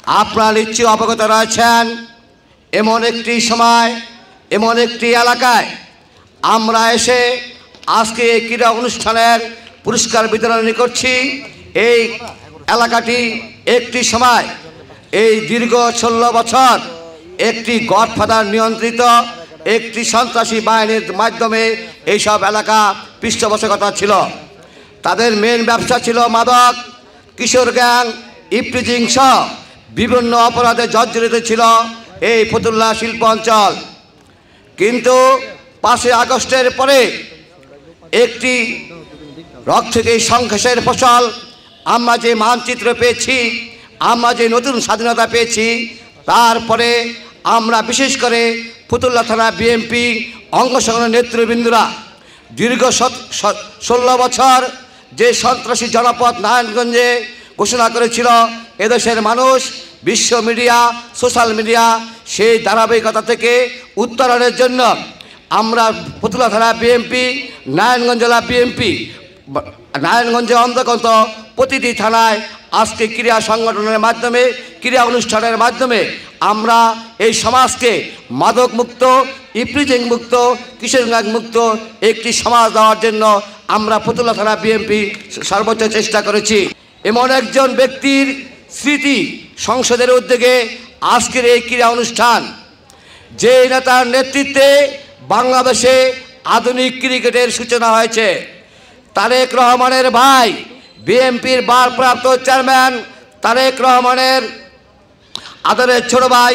আপনারা নিশ্চয়ই অবগত রয়েছেন, এমন একটি সময়, এমন একটি এলাকায় আমরা এসে আজকে এই ক্রীড়া অনুষ্ঠানের পুরস্কার বিতরণী করছি। এই এলাকাটি একটি সময় এই দীর্ঘ 16 বছর একটি গডফাদার নিয়ন্ত্রিত একটি সন্ত্রাসী বাহিনীর মাধ্যমে এইসব এলাকা পৃষ্ঠপোষকতা ছিল। তাদের মেন ব্যবসা ছিল মাদক, কিশোর গ্যাং, ইফটিজিং সহ বিভিন্ন অপরাধে জর্জরিত ছিল এই ফতুল্লা শিল্প অঞ্চল। কিন্তু 5 আগস্টের পরে একটি রক্তকে সংঘর্ষের ফসল আমরা যে মানচিত্র পেয়েছি, আমরা যে নতুন স্বাধীনতা পেয়েছি, তারপরে আমরা বিশেষ করে ফতুল্লা থানা বিএনপি অঙ্গ সংগঠনের নেতৃবৃন্দরা দীর্ঘ 16 বছর যে সন্ত্রাসী জনপদ নারায়ণগঞ্জে ঘোষণা করেছিল এদেশের মানুষ, বিশ্ব মিডিয়া, সোশ্যাল মিডিয়া, সেই ধারাবাহিকতা থেকে উত্তরণের জন্য আমরা ফতুল্লা থানা বিএনপি, নারায়ণগঞ্জ জেলা বিএনপি, নারায়ণগঞ্জের অন্তর্গত প্রতিটি থানায় আজকে ক্রীড়া সংগঠনের মাধ্যমে, ক্রীড়া অনুষ্ঠানের মাধ্যমে আমরা এই সমাজকে মাদক মুক্ত, ইফটিজিং মুক্ত, কিশোর গ্যাং মুক্ত একটি সমাজ দেওয়ার জন্য আমরা ফতুল্লা থানা বিএনপি সর্বোচ্চ চেষ্টা করেছি। এমন একজন ব্যক্তির স্মৃতি সংসদের উদ্যোগে আজকের এই ক্রীড়া অনুষ্ঠান, যে নেতার নেতৃত্বে বাংলাদেশে আধুনিক ক্রিকেটের সূচনা হয়েছে। তারেক রহমানের ভাই, বিএনপির ভারপ্রাপ্ত চেয়ারম্যান তারেক রহমানের আদরের ছোট ভাই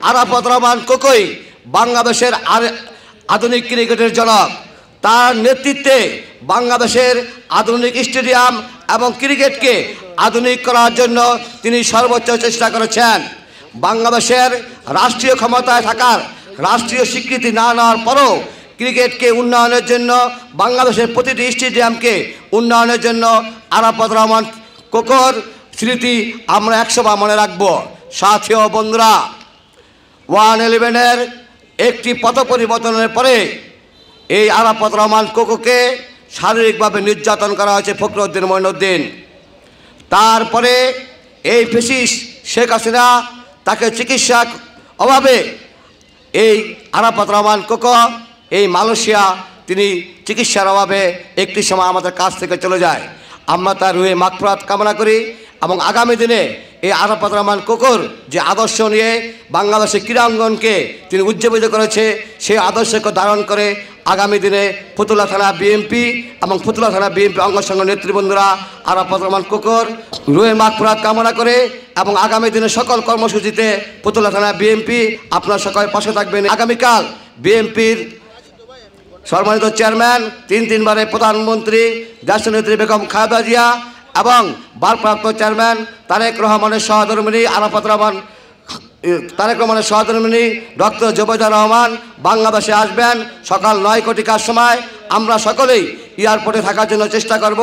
আরাফাত রহমান কোকই বাংলাদেশের আধুনিক ক্রিকেটের জনক। তার নেতৃত্বে বাংলাদেশের আধুনিক স্টেডিয়াম এবং ক্রিকেটকে আধুনিক করার জন্য তিনি সর্বোচ্চ চেষ্টা করেছেন। বাংলাদেশের রাষ্ট্রীয় ক্ষমতায় থাকার রাষ্ট্রীয় স্বীকৃতি না নেওয়ার পরও ক্রিকেটকে উন্নয়নের জন্য, বাংলাদেশের প্রতিটি স্টেডিয়ামকে উন্নয়নের জন্য আরাফাত রহমান কোকর স্মৃতি আমরা 100 মনে রাখব। সাথী ও বন্ধুরা, 111-এর একটি পথ পরিবর্তনের পরে এই আরাফাত রহমান কোকোকে শারীরিকভাবে নির্যাতন করা হয়েছে ফখরুদ্দিন মঈনুদ্দিন। তারপরে এই ফ্যাসিস্ট শেখ হাসিনা তাকে চিকিৎসার অভাবে এই আরাফাত রহমান কোকো এই মালয়েশিয়া তিনি চিকিৎসার অভাবে একটি সময় আমাদের কাছ থেকে চলে যায়। আমরা তার রুহে মাগফিরাত কামনা করি এবং আগামী দিনে এই আরাফাত রহমান কোকর যে আদর্শ নিয়ে বাংলাদেশের ক্রীড়াঙ্গনকে তিনি উজ্জীবিত করেছে, সেই আদর্শকে ধারণ করে আগামী দিনে ফতুল্লা থানা বিএনপি এবং ফতুল্লা থানা বিএনপি অঙ্গ সংগঠন নেতৃবৃন্দরা আরাফাত রহমান কোকর রুহে মাগফিরাত কামনা করে এবং আগামী দিনে সকল কর্মসূচিতে ফতুল্লা থানা বিএনপি আপনার সকল পাশে থাকবেন। আগামীকাল বিএনপির সম্মানিত চেয়ারম্যান, 3 বারের প্রধানমন্ত্রী দেশনেত্রী বেগম খালেদা জিয়া এবং ভারপ্রাপ্ত চেয়ারম্যান তারেক রহমানের সহধর্মিণী সহধর্মিণী ডক্টর জুবাইদা রহমান বাংলাদেশে আসবেন সকাল 9 কোটিকার সময়। আমরা সকলেই এয়ারপোর্টে থাকার জন্য চেষ্টা করব।